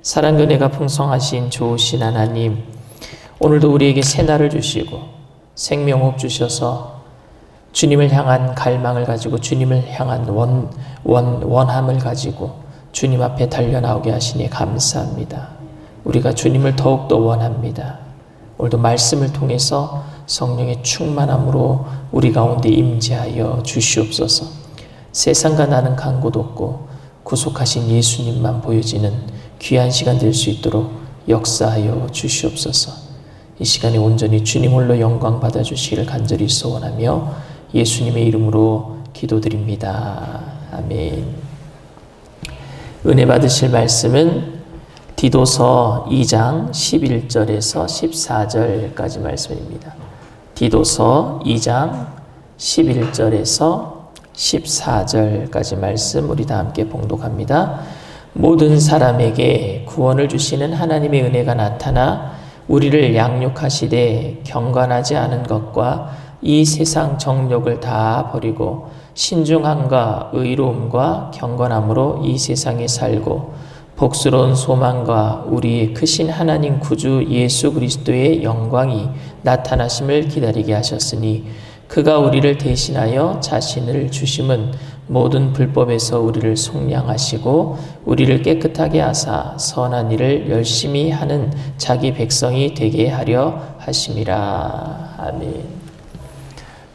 사랑과 은혜가 풍성하신 좋으신 하나님, 오늘도 우리에게 새날을 주시고 생명호흡 주셔서 주님을 향한 갈망을 가지고 주님을 향한 원함을 가지고 주님 앞에 달려나오게 하시니 감사합니다. 우리가 주님을 더욱더 원합니다. 오늘도 말씀을 통해서 성령의 충만함으로 우리 가운데 임재하여 주시옵소서. 세상과 나는 간 곳 없고 구속하신 예수님만 보여지는 귀한 시간 될 수 있도록 역사하여 주시옵소서. 이 시간에 온전히 주님 홀로 영광 받아주시기를 간절히 소원하며 예수님의 이름으로 기도드립니다. 아멘. 은혜 받으실 말씀은 디도서 2장 11절에서 14절까지 말씀입니다. 디도서 2장 11절에서 14절까지 말씀 우리 다 함께 봉독합니다. 모든 사람에게 구원을 주시는 하나님의 은혜가 나타나 우리를 양육하시되 경건하지 않은 것과 이 세상 정욕을 다 버리고 신중함과 의로움과 경건함으로 이 세상에 살고 복스러운 소망과 우리의 크신 하나님 구주 예수 그리스도의 영광이 나타나심을 기다리게 하셨으니 그가 우리를 대신하여 자신을 주심은 모든 불법에서 우리를 속량하시고 우리를 깨끗하게 하사 선한 일을 열심히 하는 자기 백성이 되게 하려 하심이라. 아멘.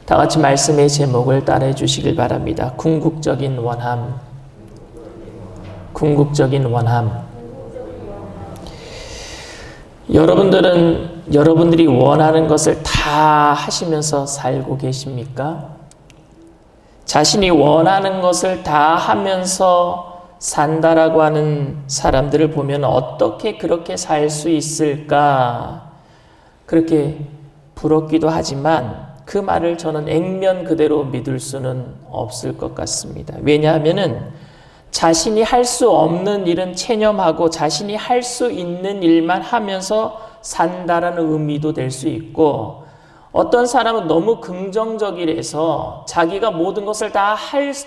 다 같이 말씀의 제목을 따라해 주시길 바랍니다. 궁극적인 원함. 궁극적인 원함. 여러분들이 원하는 것을 다 하시면서 살고 계십니까? 자신이 원하는 것을 다 하면서 산다라고 하는 사람들을 보면 어떻게 그렇게 살 수 있을까? 그렇게 부럽기도 하지만 그 말을 저는 액면 그대로 믿을 수는 없을 것 같습니다. 왜냐하면은 자신이 할 수 없는 일은 체념하고 자신이 할 수 있는 일만 하면서 산다라는 의미도 될 수 있고, 어떤 사람은 너무 긍정적이라서 자기가 모든 것을 다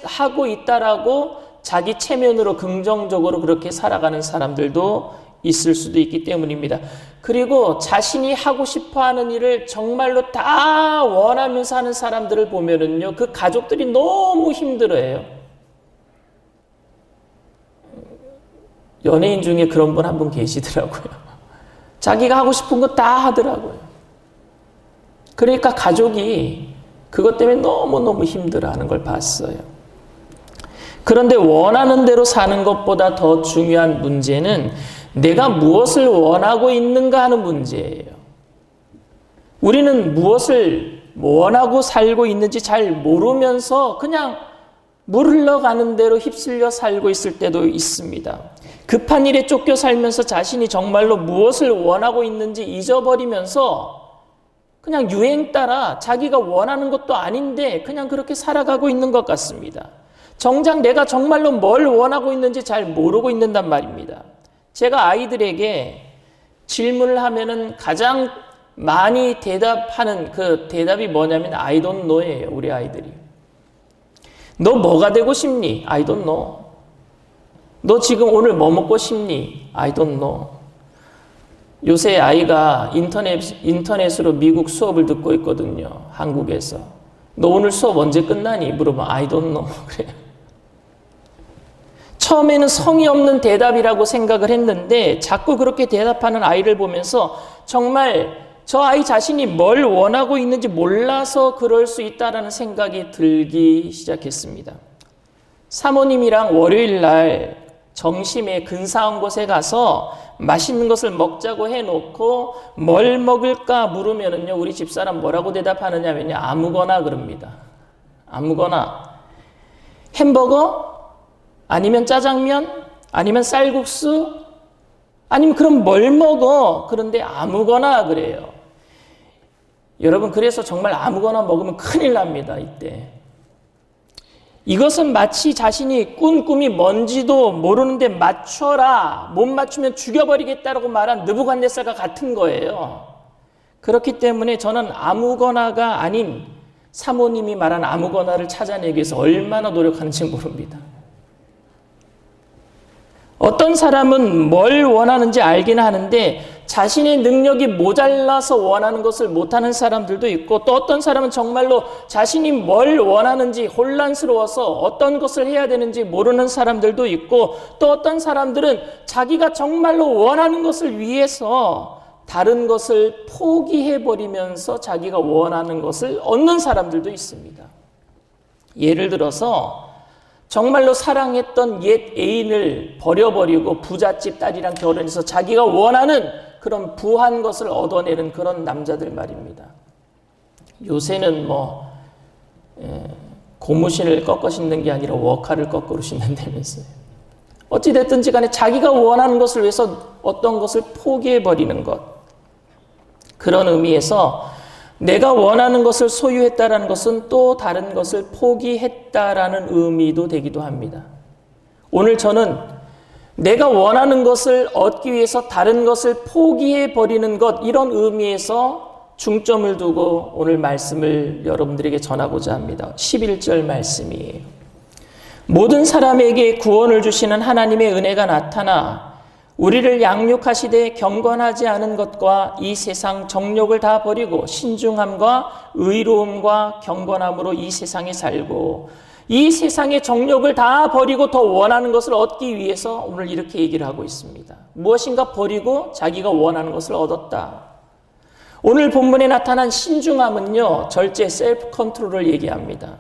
하고 있다라고 자기 체면으로 긍정적으로 그렇게 살아가는 사람들도 있을 수도 있기 때문입니다. 그리고 자신이 하고 싶어하는 일을 정말로 다 원하면서 하는 사람들을 보면은요, 그 가족들이 너무 힘들어해요. 연예인 중에 그런 분 한 분 계시더라고요. 자기가 하고 싶은 거 다 하더라고요. 그러니까 가족이 그것 때문에 너무너무 힘들어하는 걸 봤어요. 그런데 원하는 대로 사는 것보다 더 중요한 문제는 내가 무엇을 원하고 있는가 하는 문제예요. 우리는 무엇을 원하고 살고 있는지 잘 모르면서 그냥 물 흘러가는 대로 휩쓸려 살고 있을 때도 있습니다. 급한 일에 쫓겨 살면서 자신이 정말로 무엇을 원하고 있는지 잊어버리면서 그냥 유행 따라 자기가 원하는 것도 아닌데 그냥 그렇게 살아가고 있는 것 같습니다. 정작 내가 정말로 뭘 원하고 있는지 잘 모르고 있는단 말입니다. 제가 아이들에게 질문을 하면은 가장 많이 대답하는 그 대답이 뭐냐면 I don't know예요. 우리 아이들이. 너 뭐가 되고 싶니? I don't know. 너 지금 오늘 뭐 먹고 싶니? I don't know. 요새 아이가 인터넷으로 미국 수업을 듣고 있거든요. 한국에서. 너 오늘 수업 언제 끝나니? 물어보면 I don't know. 그래요. 처음에는 성의 없는 대답이라고 생각을 했는데 자꾸 그렇게 대답하는 아이를 보면서 정말 저 아이 자신이 뭘 원하고 있는지 몰라서 그럴 수 있다는 생각이 들기 시작했습니다. 사모님이랑 월요일 날 정심에 근사한 곳에 가서 맛있는 것을 먹자고 해놓고 뭘 먹을까 물으면은요, 우리 집사람 뭐라고 대답하느냐면요, 아무거나 그럽니다. 아무거나. 햄버거? 아니면 짜장면? 아니면 쌀국수? 아니면 그럼 뭘 먹어? 그런데 아무거나 그래요. 여러분, 그래서 정말 아무거나 먹으면 큰일 납니다, 이때. 이것은 마치 자신이 꾼 꿈이 뭔지도 모르는데 맞춰라, 못 맞추면 죽여버리겠다라고 말한 느부갓네살과 같은 거예요. 그렇기 때문에 저는 아무거나가 아닌 사모님이 말한 아무거나를 찾아내기 위해서 얼마나 노력하는지 모릅니다. 어떤 사람은 뭘 원하는지 알긴 하는데 자신의 능력이 모자라서 원하는 것을 못하는 사람들도 있고, 또 어떤 사람은 정말로 자신이 뭘 원하는지 혼란스러워서 어떤 것을 해야 되는지 모르는 사람들도 있고, 또 어떤 사람들은 자기가 정말로 원하는 것을 위해서 다른 것을 포기해버리면서 자기가 원하는 것을 얻는 사람들도 있습니다. 예를 들어서 정말로 사랑했던 옛 애인을 버려버리고 부잣집 딸이랑 결혼해서 자기가 원하는 그런 부한 것을 얻어내는 그런 남자들 말입니다. 요새는 고무신을 꺾어 신는 게 아니라 워카를 거꾸로 신는다면서요. 어찌됐든지 간에 자기가 원하는 것을 위해서 어떤 것을 포기해버리는 것. 그런 의미에서 내가 원하는 것을 소유했다라는 것은 또 다른 것을 포기했다라는 의미도 되기도 합니다. 오늘 저는 내가 원하는 것을 얻기 위해서 다른 것을 포기해버리는 것, 이런 의미에서 중점을 두고 오늘 말씀을 여러분들에게 전하고자 합니다. 11절 말씀이에요. 모든 사람에게 구원을 주시는 하나님의 은혜가 나타나 우리를 양육하시되 경건하지 않은 것과 이 세상 정욕을 다 버리고 신중함과 의로움과 경건함으로 이 세상에 살고, 이 세상의 정욕을 다 버리고 더 원하는 것을 얻기 위해서 오늘 이렇게 얘기를 하고 있습니다. 무엇인가 버리고 자기가 원하는 것을 얻었다. 오늘 본문에 나타난 신중함은요, 절제 셀프 컨트롤을 얘기합니다.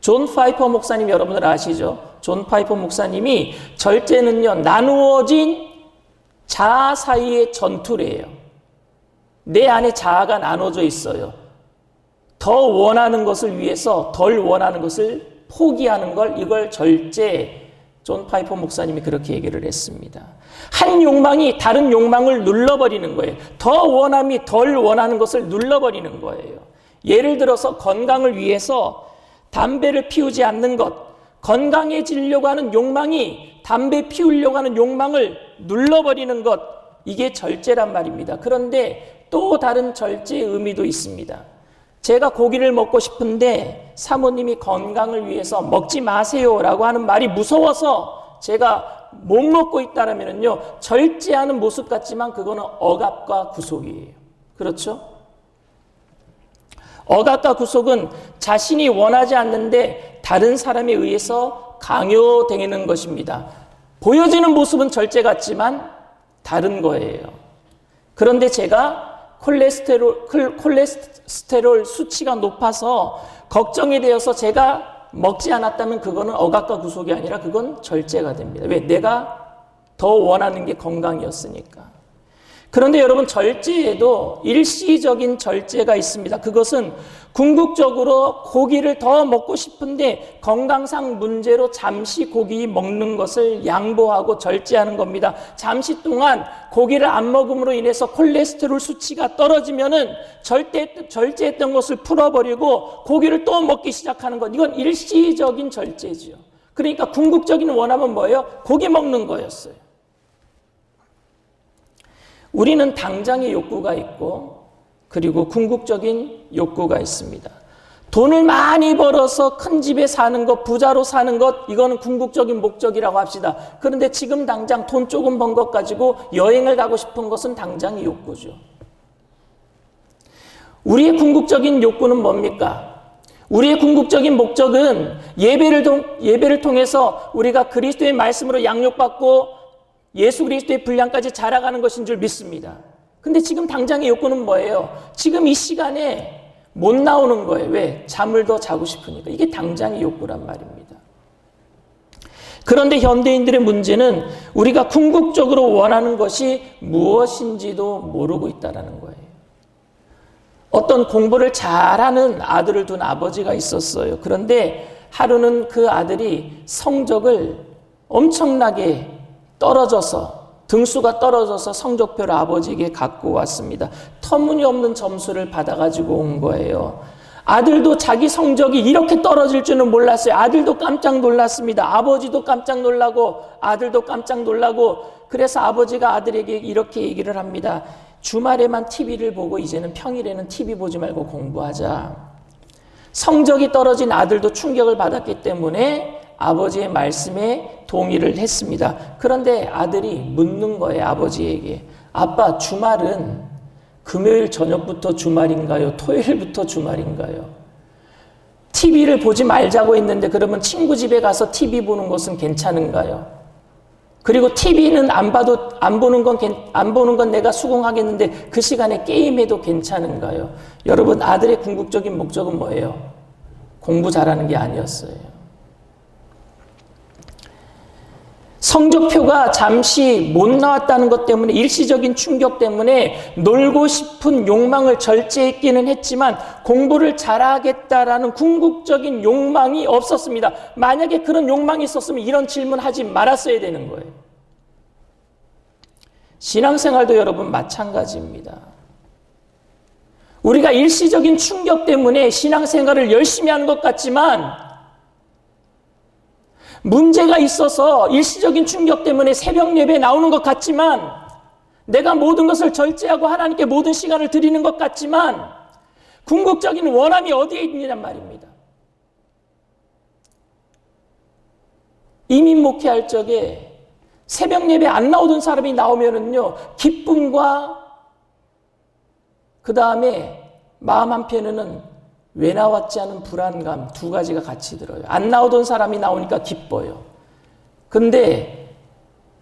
존 파이퍼 목사님 여러분들 아시죠? 존 파이퍼 목사님이 절제는요, 나누어진 자아 사이의 전투래요. 내 안에 자아가 나눠져 있어요. 더 원하는 것을 위해서 덜 원하는 것을 포기하는 걸, 이걸 절제, 존 파이퍼 목사님이 그렇게 얘기를 했습니다. 한 욕망이 다른 욕망을 눌러버리는 거예요. 더 원함이 덜 원하는 것을 눌러버리는 거예요. 예를 들어서 건강을 위해서 담배를 피우지 않는 것, 건강해지려고 하는 욕망이 담배 피우려고 하는 욕망을 눌러버리는 것, 이게 절제란 말입니다. 그런데 또 다른 절제의 의미도 있습니다. 제가 고기를 먹고 싶은데 사모님이 건강을 위해서 먹지 마세요라고 하는 말이 무서워서 제가 못 먹고 있다면요, 절제하는 모습 같지만 그거는 억압과 구속이에요. 그렇죠? 억압과 구속은 자신이 원하지 않는데 다른 사람에 의해서 강요되는 것입니다. 보여지는 모습은 절제 같지만 다른 거예요. 그런데 제가 콜레스테롤 수치가 높아서 걱정이 되어서 제가 먹지 않았다면 그거는 억압과 구속이 아니라 그건 절제가 됩니다. 왜? 내가 더 원하는 게 건강이었으니까. 그런데 여러분, 절제에도 일시적인 절제가 있습니다. 그것은 궁극적으로 고기를 더 먹고 싶은데 건강상 문제로 잠시 고기 먹는 것을 양보하고 절제하는 겁니다. 잠시 동안 고기를 안 먹음으로 인해서 콜레스테롤 수치가 떨어지면은 절제했던 것을 풀어버리고 고기를 또 먹기 시작하는 것. 이건 일시적인 절제지요. 그러니까 궁극적인 원함은 뭐예요? 고기 먹는 거였어요. 우리는 당장의 욕구가 있고 그리고 궁극적인 욕구가 있습니다. 돈을 많이 벌어서 큰 집에 사는 것, 부자로 사는 것, 이거는 궁극적인 목적이라고 합시다. 그런데 지금 당장 돈 조금 번 것 가지고 여행을 가고 싶은 것은 당장의 욕구죠. 우리의 궁극적인 욕구는 뭡니까? 우리의 궁극적인 목적은 예배를 통해서 우리가 그리스도의 말씀으로 양육받고 예수 그리스도의 분량까지 자라가는 것인 줄 믿습니다. 근데 지금 당장의 욕구는 뭐예요? 지금 이 시간에 못 나오는 거예요. 왜? 잠을 더 자고 싶으니까. 이게 당장의 욕구란 말입니다. 그런데 현대인들의 문제는 우리가 궁극적으로 원하는 것이 무엇인지도 모르고 있다는 거예요. 어떤 공부를 잘하는 아들을 둔 아버지가 있었어요. 그런데 하루는 그 아들이 성적을 엄청나게 등수가 떨어져서 성적표를 아버지에게 갖고 왔습니다. 터무니없는 점수를 받아가지고 온 거예요. 아들도 자기 성적이 이렇게 떨어질 줄은 몰랐어요. 아들도 깜짝 놀랐습니다. 아버지도 깜짝 놀라고 아들도 깜짝 놀라고, 그래서 아버지가 아들에게 이렇게 얘기를 합니다. 주말에만 TV를 보고 이제는 평일에는 TV 보지 말고 공부하자. 성적이 떨어진 아들도 충격을 받았기 때문에 아버지의 말씀에 동의를 했습니다. 그런데 아들이 묻는 거예요, 아버지에게. 아빠, 주말은 금요일 저녁부터 주말인가요? 토요일부터 주말인가요? TV를 보지 말자고 했는데 그러면 친구 집에 가서 TV 보는 것은 괜찮은가요? 그리고 TV는 안 보는 건 내가 수긍하겠는데 그 시간에 게임해도 괜찮은가요? 여러분, 아들의 궁극적인 목적은 뭐예요? 공부 잘하는 게 아니었어요. 성적표가 잠시 못 나왔다는 것 때문에, 일시적인 충격 때문에 놀고 싶은 욕망을 절제했기는 했지만 공부를 잘하겠다라는 궁극적인 욕망이 없었습니다. 만약에 그런 욕망이 있었으면 이런 질문하지 말았어야 되는 거예요. 신앙생활도 여러분 마찬가지입니다. 우리가 일시적인 충격 때문에 신앙생활을 열심히 하는 것 같지만 문제가 있어서 일시적인 충격 때문에 새벽 예배에 나오는 것 같지만, 내가 모든 것을 절제하고 하나님께 모든 시간을 드리는 것 같지만 궁극적인 원함이 어디에 있느냐 말입니다. 이민 목회할 적에 새벽 예배 안 나오던 사람이 나오면은요, 기쁨과 그 다음에 마음 한편에는 왜 나왔지 하는 불안감, 두 가지가 같이 들어요. 안 나오던 사람이 나오니까 기뻐요. 근데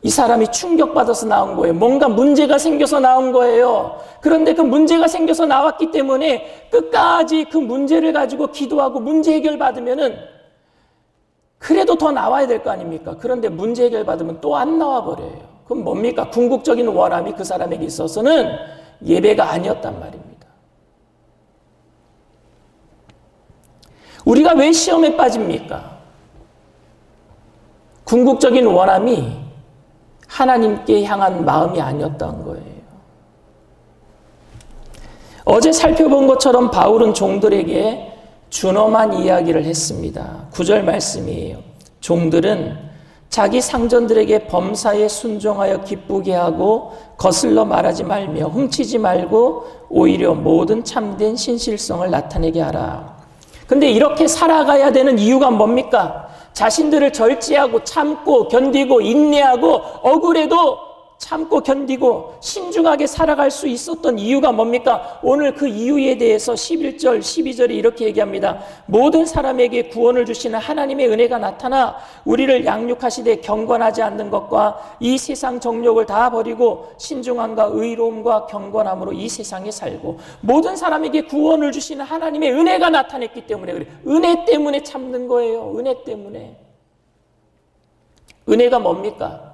이 사람이 충격받아서 나온 거예요. 뭔가 문제가 생겨서 나온 거예요. 그런데 그 문제가 생겨서 나왔기 때문에 끝까지 그 문제를 가지고 기도하고 문제 해결 받으면은 그래도 더 나와야 될 거 아닙니까? 그런데 문제 해결 받으면 또 안 나와 버려요. 그럼 뭡니까? 궁극적인 원함이 그 사람에게 있어서는 예배가 아니었단 말입니다. 우리가 왜 시험에 빠집니까? 궁극적인 원함이 하나님께 향한 마음이 아니었던 거예요. 어제 살펴본 것처럼 바울은 종들에게 준엄한 이야기를 했습니다. 9절 말씀이에요. 종들은 자기 상전들에게 범사에 순종하여 기쁘게 하고 거슬러 말하지 말며 훔치지 말고 오히려 모든 참된 신실성을 나타내게 하라. 근데 이렇게 살아가야 되는 이유가 뭡니까? 자신들을 절제하고 참고 견디고 인내하고 억울해도 참고 견디고 신중하게 살아갈 수 있었던 이유가 뭡니까? 오늘 그 이유에 대해서 11절, 12절에 이렇게 얘기합니다. 모든 사람에게 구원을 주시는 하나님의 은혜가 나타나 우리를 양육하시되 경건하지 않는 것과 이 세상 정욕을 다 버리고 신중함과 의로움과 경건함으로 이 세상에 살고, 모든 사람에게 구원을 주시는 하나님의 은혜가 나타냈기 때문에 그래. 은혜 때문에 참는 거예요. 은혜 때문에. 은혜가 뭡니까?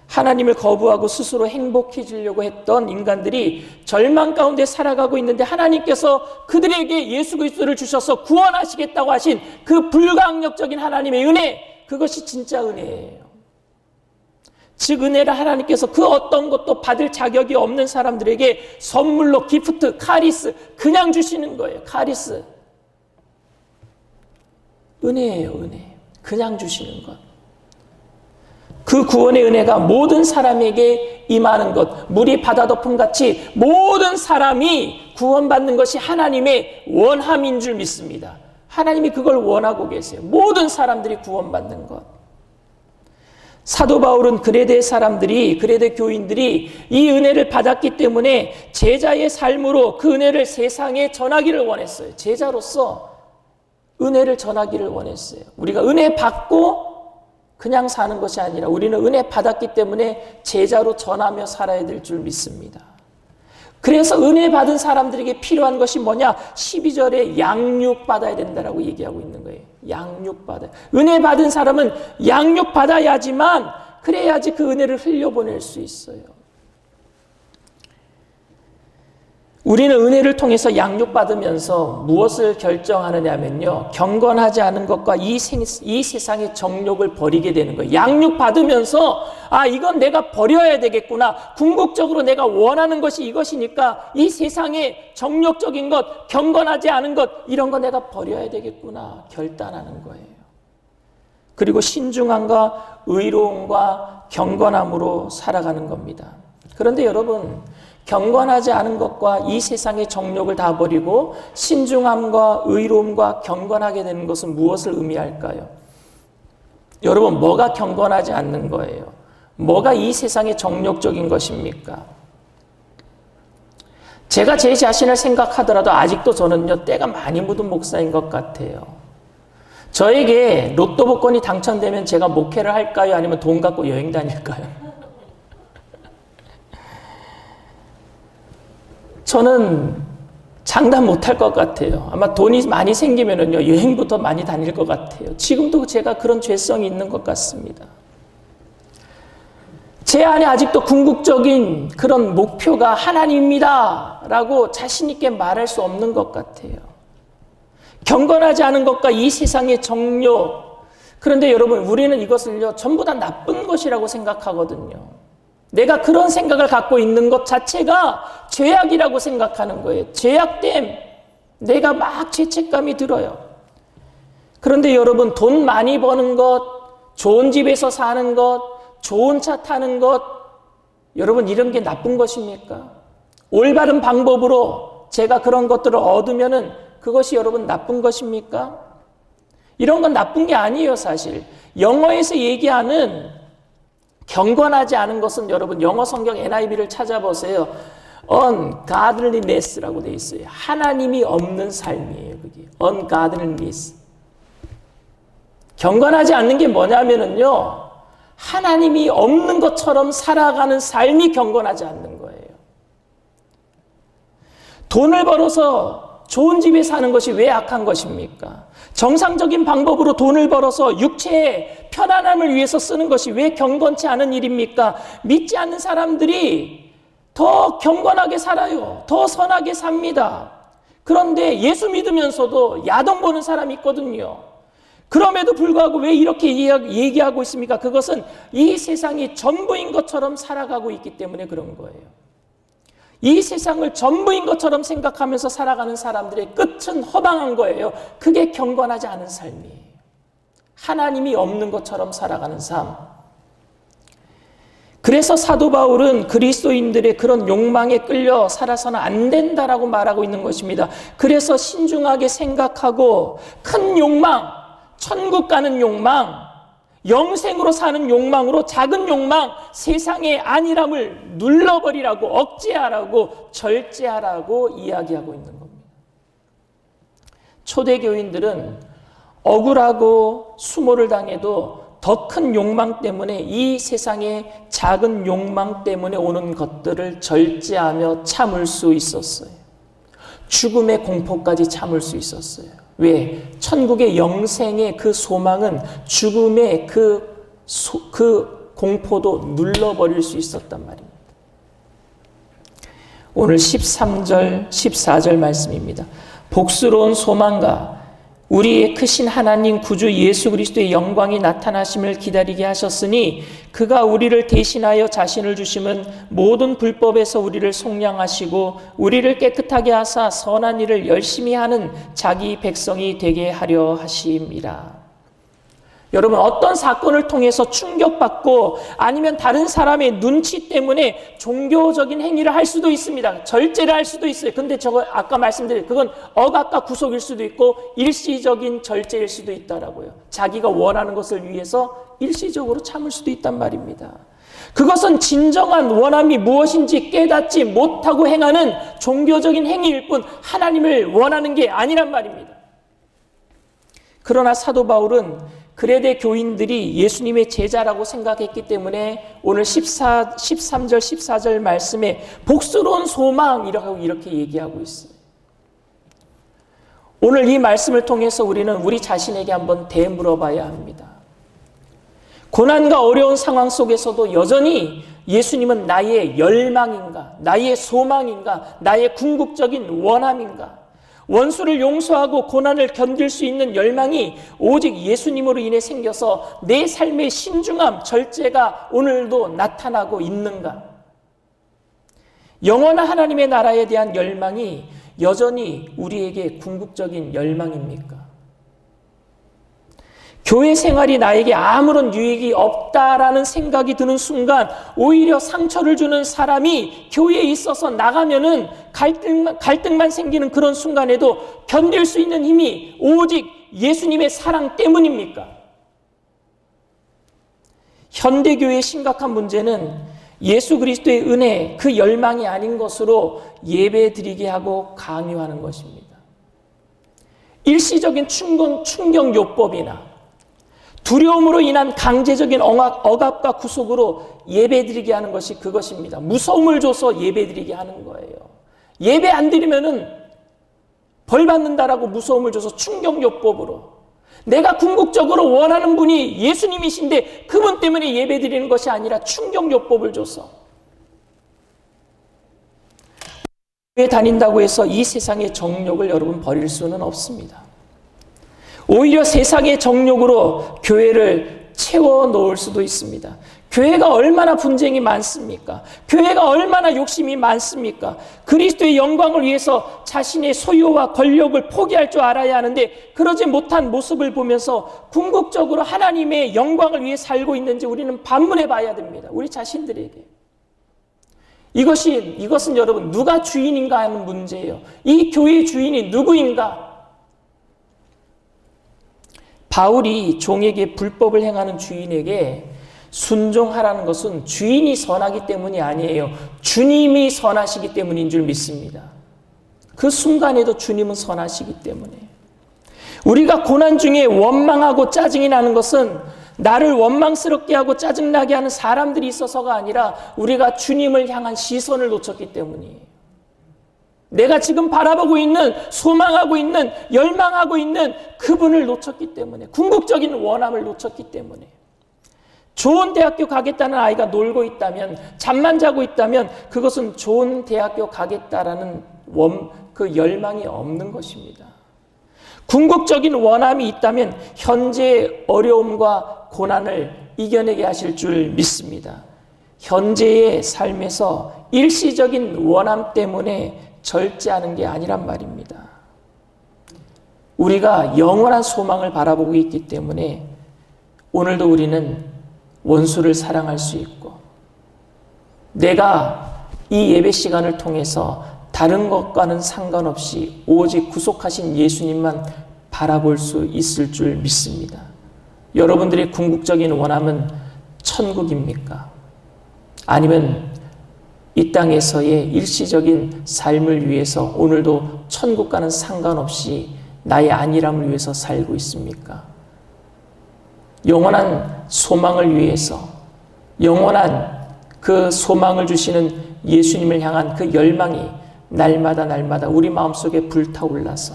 하나님을 거부하고 스스로 행복해지려고 했던 인간들이 절망 가운데 살아가고 있는데 하나님께서 그들에게 예수 그리스도를 주셔서 구원하시겠다고 하신 그 불가항력적인 하나님의 은혜, 그것이 진짜 은혜예요. 즉 은혜를 하나님께서 그 어떤 것도 받을 자격이 없는 사람들에게 선물로 기프트, 카리스 그냥 주시는 거예요. 카리스. 은혜예요. 은혜. 그냥 주시는 것. 그 구원의 은혜가 모든 사람에게 임하는 것, 물이 바다 덮음같이 모든 사람이 구원받는 것이 하나님의 원함인 줄 믿습니다. 하나님이 그걸 원하고 계세요. 모든 사람들이 구원받는 것. 사도 바울은 그레데 사람들이, 그레데 교인들이 이 은혜를 받았기 때문에 제자의 삶으로 그 은혜를 세상에 전하기를 원했어요. 제자로서 은혜를 전하기를 원했어요. 우리가 은혜 받고 그냥 사는 것이 아니라 우리는 은혜 받았기 때문에 제자로 전하며 살아야 될 줄 믿습니다. 그래서 은혜 받은 사람들에게 필요한 것이 뭐냐? 12절에 양육받아야 된다라고 얘기하고 있는 거예요. 양육받아야. 은혜 받은 사람은 양육받아야지만 그래야지 그 은혜를 흘려보낼 수 있어요. 우리는 은혜를 통해서 양육받으면서 무엇을 결정하느냐면요, 경건하지 않은 것과 이 세상의 정욕을 버리게 되는 거예요. 양육받으면서 이건 내가 버려야 되겠구나. 궁극적으로 내가 원하는 것이 이것이니까 이 세상의 정욕적인 것, 경건하지 않은 것, 이런 거 내가 버려야 되겠구나 결단하는 거예요. 그리고 신중함과 의로움과 경건함으로 살아가는 겁니다. 그런데 여러분, 경건하지 않은 것과 이 세상의 정욕을 다 버리고 신중함과 의로움과 경건하게 되는 것은 무엇을 의미할까요? 여러분, 뭐가 경건하지 않는 거예요? 뭐가 이 세상의 정욕적인 것입니까? 제가 제 자신을 생각하더라도 아직도 저는요, 때가 많이 묻은 목사인 것 같아요. 저에게 로또 복권이 당첨되면 제가 목회를 할까요? 아니면 돈 갖고 여행 다닐까요? 저는 장담 못할 것 같아요. 아마 돈이 많이 생기면은요, 여행부터 많이 다닐 것 같아요. 지금도 제가 그런 죄성이 있는 것 같습니다. 제 안에 아직도 궁극적인 그런 목표가 하나님입니다 라고 자신 있게 말할 수 없는 것 같아요. 경건하지 않은 것과 이 세상의 정욕. 그런데 여러분, 우리는 이것을요, 전부 다 나쁜 것이라고 생각하거든요. 내가 그런 생각을 갖고 있는 것 자체가 죄악이라고 생각하는 거예요. 죄악됨, 내가 막 죄책감이 들어요. 그런데 여러분, 돈 많이 버는 것, 좋은 집에서 사는 것, 좋은 차 타는 것, 여러분, 이런 게 나쁜 것입니까? 올바른 방법으로 제가 그런 것들을 얻으면은 그것이 여러분 나쁜 것입니까? 이런 건 나쁜 게 아니에요, 사실. 영어에서 얘기하는 경건하지 않은 것은 여러분, 영어 성경 NIV를 찾아보세요. ungodliness라고 되어 있어요. 하나님이 없는 삶이에요, 그게. ungodliness. 경건하지 않는 게 뭐냐면은요, 하나님이 없는 것처럼 살아가는 삶이 경건하지 않는 거예요. 돈을 벌어서 좋은 집에 사는 것이 왜 악한 것입니까? 정상적인 방법으로 돈을 벌어서 육체의 편안함을 위해서 쓰는 것이 왜 경건치 않은 일입니까? 믿지 않는 사람들이 더 경건하게 살아요. 더 선하게 삽니다. 그런데 예수 믿으면서도 야동 보는 사람이 있거든요. 그럼에도 불구하고 왜 이렇게 얘기하고 있습니까? 그것은 이 세상이 전부인 것처럼 살아가고 있기 때문에 그런 거예요. 이 세상을 전부인 것처럼 생각하면서 살아가는 사람들의 끝은 허망한 거예요. 그게 경건하지 않은 삶이에요. 하나님이 없는 것처럼 살아가는 삶. 그래서 사도 바울은 그리스도인들의 그런 욕망에 끌려 살아서는 안 된다라고 말하고 있는 것입니다. 그래서 신중하게 생각하고 큰 욕망, 천국 가는 욕망, 영생으로 사는 욕망으로 작은 욕망, 세상의 안일함을 눌러버리라고, 억제하라고, 절제하라고 이야기하고 있는 겁니다. 초대교인들은 억울하고 수모를 당해도 더 큰 욕망 때문에, 이 세상의 작은 욕망 때문에 오는 것들을 절제하며 참을 수 있었어요. 죽음의 공포까지 참을 수 있었어요. 왜? 천국의 영생의 그 소망은 죽음의 그 공포도 눌러버릴 수 있었단 말입니다. 오늘 13절, 14절 말씀입니다. 복스러운 소망과 우리의 크신 하나님 구주 예수 그리스도의 영광이 나타나심을 기다리게 하셨으니 그가 우리를 대신하여 자신을 주심은 모든 불법에서 우리를 속량하시고 우리를 깨끗하게 하사 선한 일을 열심히 하는 자기 백성이 되게 하려 하심이라. 여러분, 어떤 사건을 통해서 충격받고 아니면 다른 사람의 눈치 때문에 종교적인 행위를 할 수도 있습니다. 절제를 할 수도 있어요. 근데 저거 아까 말씀드린 그건 억압과 구속일 수도 있고 일시적인 절제일 수도 있다라고요. 자기가 원하는 것을 위해서 일시적으로 참을 수도 있단 말입니다. 그것은 진정한 원함이 무엇인지 깨닫지 못하고 행하는 종교적인 행위일 뿐 하나님을 원하는 게 아니란 말입니다. 그러나 사도 바울은 그레데 교인들이 예수님의 제자라고 생각했기 때문에 오늘 13절, 14절 말씀에 복스러운 소망이라고 이렇게 얘기하고 있어요. 오늘 이 말씀을 통해서 우리는 우리 자신에게 한번 되물어봐야 합니다. 고난과 어려운 상황 속에서도 여전히 예수님은 나의 열망인가, 나의 소망인가, 나의 궁극적인 원함인가? 원수를 용서하고 고난을 견딜 수 있는 열망이 오직 예수님으로 인해 생겨서 내 삶의 신중함, 절제가 오늘도 나타나고 있는가? 영원한 하나님의 나라에 대한 열망이 여전히 우리에게 궁극적인 열망입니까? 교회 생활이 나에게 아무런 유익이 없다라는 생각이 드는 순간 오히려 상처를 주는 사람이 교회에 있어서 나가면은 갈등만 생기는 그런 순간에도 견딜 수 있는 힘이 오직 예수님의 사랑 때문입니까? 현대교회의 심각한 문제는 예수 그리스도의 은혜, 그 열망이 아닌 것으로 예배드리게 하고 강요하는 것입니다. 일시적인 충격요법이나 두려움으로 인한 강제적인 억압과 구속으로 예배드리게 하는 것이 그것입니다. 무서움을 줘서 예배드리게 하는 거예요. 예배 안 드리면은 벌 받는다라고 무서움을 줘서 충격요법으로, 내가 궁극적으로 원하는 분이 예수님이신데 그분 때문에 예배드리는 것이 아니라 충격요법을 줘서, 교회 다닌다고 해서 이 세상의 정욕을 여러분 버릴 수는 없습니다. 오히려 세상의 정욕으로 교회를 채워 놓을 수도 있습니다. 교회가 얼마나 분쟁이 많습니까? 교회가 얼마나 욕심이 많습니까? 그리스도의 영광을 위해서 자신의 소유와 권력을 포기할 줄 알아야 하는데, 그러지 못한 모습을 보면서 궁극적으로 하나님의 영광을 위해 살고 있는지 우리는 반문해 봐야 됩니다. 우리 자신들에게. 이것은 여러분 누가 주인인가 하는 문제예요. 이 교회의 주인이 누구인가? 바울이 종에게 불법을 행하는 주인에게 순종하라는 것은 주인이 선하기 때문이 아니에요. 주님이 선하시기 때문인 줄 믿습니다. 그 순간에도 주님은 선하시기 때문에. 우리가 고난 중에 원망하고 짜증이 나는 것은 나를 원망스럽게 하고 짜증나게 하는 사람들이 있어서가 아니라 우리가 주님을 향한 시선을 놓쳤기 때문이에요. 내가 지금 바라보고 있는, 소망하고 있는, 열망하고 있는 그분을 놓쳤기 때문에, 궁극적인 원함을 놓쳤기 때문에. 좋은 대학교 가겠다는 아이가 놀고 있다면, 잠만 자고 있다면 그것은 좋은 대학교 가겠다라는 그 열망이 없는 것입니다. 궁극적인 원함이 있다면 현재의 어려움과 고난을 이겨내게 하실 줄 믿습니다. 현재의 삶에서 일시적인 원함 때문에 절제하는 게 아니란 말입니다. 우리가 영원한 소망을 바라보고 있기 때문에 오늘도 우리는 원수를 사랑할 수 있고, 내가 이 예배 시간을 통해서 다른 것과는 상관없이 오직 구속하신 예수님만 바라볼 수 있을 줄 믿습니다. 여러분들의 궁극적인 원함은 천국입니까? 아니면 이 땅에서의 일시적인 삶을 위해서 오늘도 천국과는 상관없이 나의 안일함을 위해서 살고 있습니까? 영원한 소망을 위해서, 영원한 그 소망을 주시는 예수님을 향한 그 열망이 날마다 우리 마음속에 불타올라서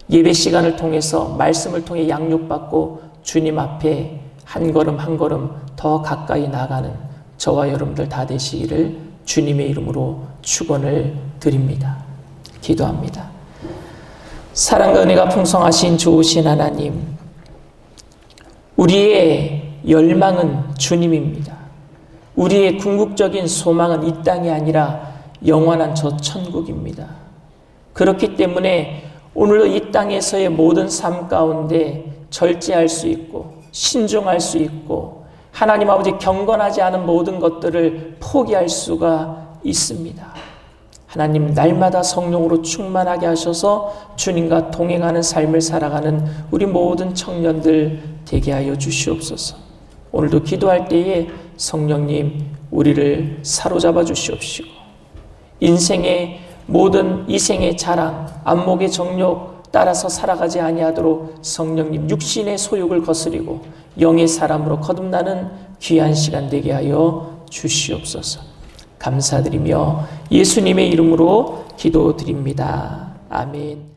예배 시간을 통해서, 말씀을 통해 양육받고 주님 앞에 한 걸음 한 걸음 더 가까이 나가는 저와 여러분들 다 되시기를 주님의 이름으로 축원을 드립니다. 기도합니다. 사랑과 은혜가 풍성하신 좋으신 하나님, 우리의 열망은 주님입니다. 우리의 궁극적인 소망은 이 땅이 아니라 영원한 저 천국입니다. 그렇기 때문에 오늘도 이 땅에서의 모든 삶 가운데 절제할 수 있고 신중할 수 있고 하나님 아버지 경건하지 않은 모든 것들을 포기할 수가 있습니다. 하나님, 날마다 성령으로 충만하게 하셔서 주님과 동행하는 삶을 살아가는 우리 모든 청년들 되게 하여 주시옵소서. 오늘도 기도할 때에 성령님 우리를 사로잡아 주시옵시고, 인생의 모든 이생의 자랑, 안목의 정욕 따라서 살아가지 아니하도록 성령님 육신의 소욕을 거스리고 영의 사람으로 거듭나는 귀한 시간 되게 하여 주시옵소서. 감사드리며 예수님의 이름으로 기도드립니다. 아멘.